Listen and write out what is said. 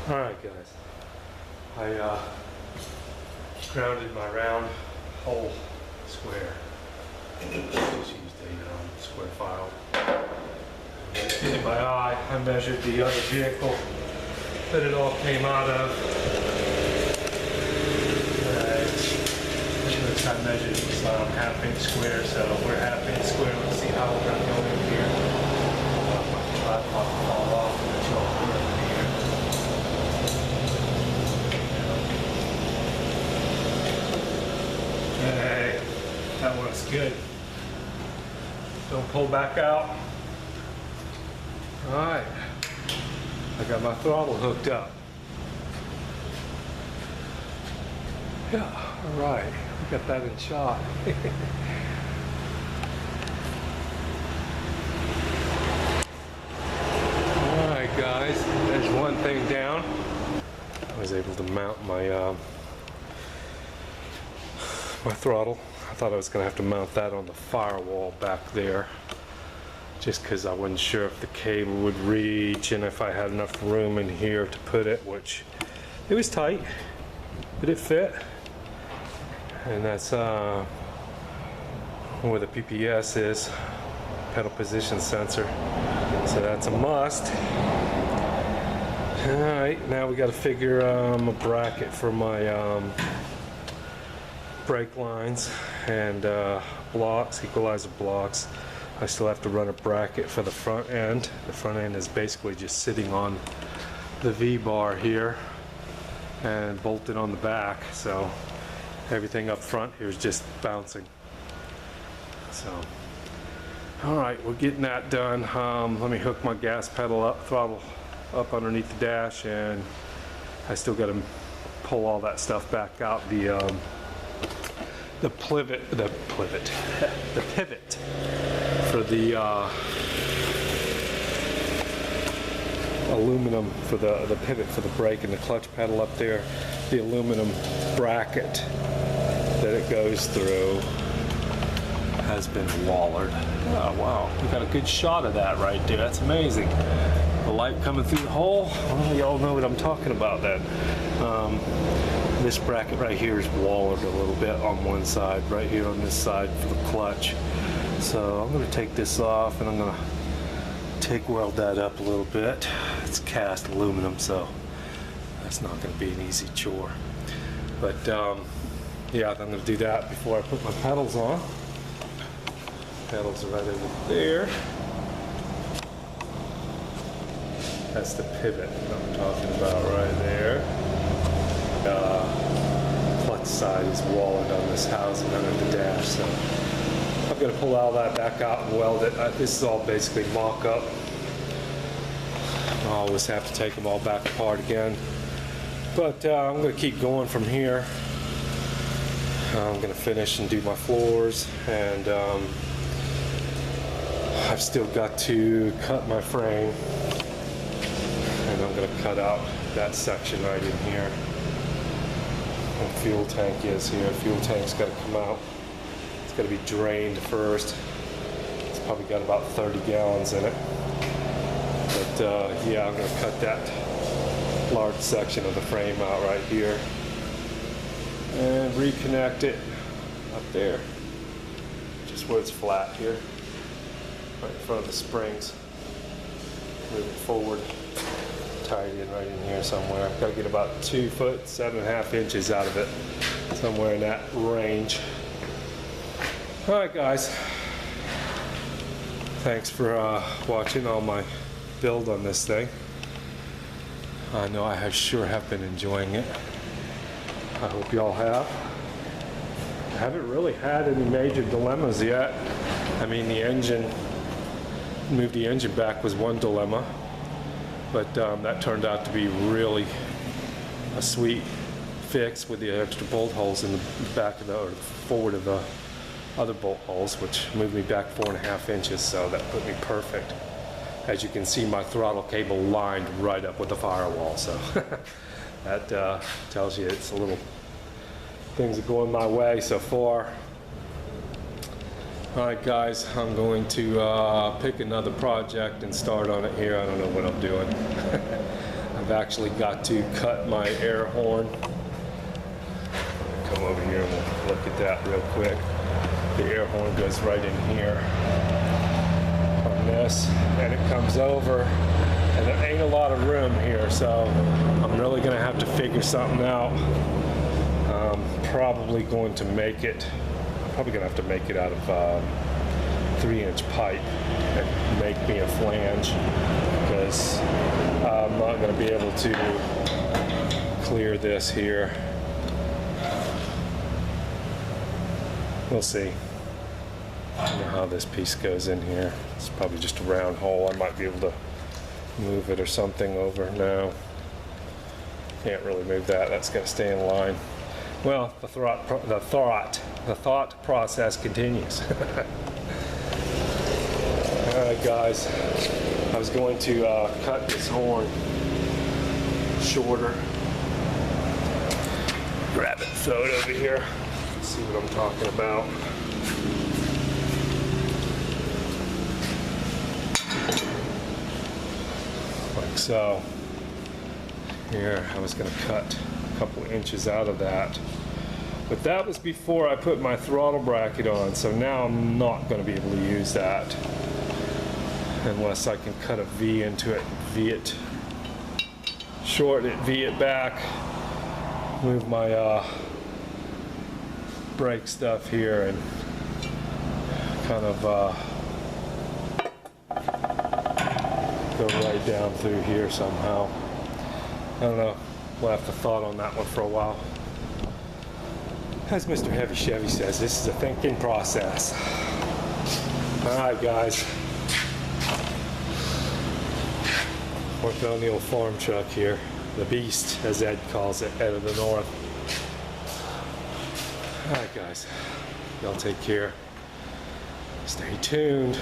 Alright guys, I grounded my round hole square. Just used a square file. Did it by eye. I measured the other vehicle that it all came out of. I measured this half-inch square, so we're half-inch square. Let's see how we're going to go in here. My tripod will fall off and it's all over here. Hey, that looks good. Don't pull back out. Alright, I got my throttle hooked up. Yeah, alright, we got that in shot. Alright guys, there's one thing down. I was able to mount my my throttle. I thought I was going to have to mount that on the firewall back there, just because I wasn't sure if the cable would reach and if I had enough room in here to put it, which it was tight, but it fit. And that's where the PPS is, pedal position sensor. So that's a must. Alright, now we got to figure a bracket for my brake lines and blocks, equalizer blocks. I still have to run a bracket for the front end. The front end is basically just sitting on the V-bar here and bolted on the back, so everything up front here is just bouncing. So, alright, we're getting that done. Let me hook my gas pedal up, throttle up underneath the dash, and I still got to pull all that stuff back out. The pivot for the aluminum for the pivot for the brake and the clutch pedal up there, the aluminum bracket that it goes through has been wallered. Oh wow, we got a good shot of that right there. That's amazing. The light coming through the hole. Well, y'all know what I'm talking about then. This bracket right here is wallered a little bit on one side, right here on this side for the clutch. So I'm going to take this off and I'm going to TIG weld that up a little bit. It's cast aluminum, so that's not going to be an easy chore. But yeah, I'm going to do that before I put my pedals on. Pedals are right over there. That's the pivot that I'm talking about right there. Clutch side is wallered on this housing under the dash, so I'm going to pull all that back out and weld it. This is all basically mock-up. I always have to take them all back apart again. But I'm going to keep going from here. I'm going to finish and do my floors, and I've still got to cut my frame, and I'm going to cut out that section right in here. The fuel tank is here. Fuel tank's got to come out. It's got to be drained first. It's probably got about 30 gallons in it. But yeah, I'm going to cut that large section of the frame out right here and reconnect it up there, just where it's flat here, right in front of the springs. Move it forward. Tied in right in here somewhere. Got to get about 2 foot 7.5 inches out of it, somewhere in that range. All right, guys. Thanks for watching all my build on this thing. I know I sure have been enjoying it. I hope y'all have. I haven't really had any major dilemmas yet. I mean, the engine, move the engine back was one dilemma. But that turned out to be really a sweet fix with the extra bolt holes in the back of or forward of the other bolt holes, which moved me back 4.5 inches, so that put me perfect. As you can see, my throttle cable lined right up with the firewall, so that tells you it's a little, things are going my way so far. Alright guys, I'm going to pick another project and start on it here. I don't know what I'm doing. I'm I've actually got to cut my air horn. Come over here and we'll look at that real quick. The air horn goes right in here on this, and it comes over, and there ain't a lot of room here, so I'm really gonna have to figure something out. Probably going to make it, probably gonna have to make it out of 3-inch pipe and make me a flange, because I'm not gonna be able to clear this here. We'll see. I don't know how this piece goes in here. It's probably just a round hole. I might be able to move it or something over. No, can't really move that. That's got to stay in line. Well, the thought process continues. All right, guys. I was going to cut this horn shorter. Grab it, throw it over here. See what I'm talking about. Like so. Here, I was going to cut a couple inches out of that. But that was before I put my throttle bracket on, so now I'm not going to be able to use that unless I can cut a V into it, V it, shorten it, V it back, move my brake stuff here, and kind of go right down through here somehow. I don't know. We'll have to thought on that one for a while. As Mr. Heavy Chevy says, this is a thinking process. All right, guys. Working on the old farm truck here. The beast, as Ed calls it, Ed of the North. All right, guys. Y'all take care. Stay tuned.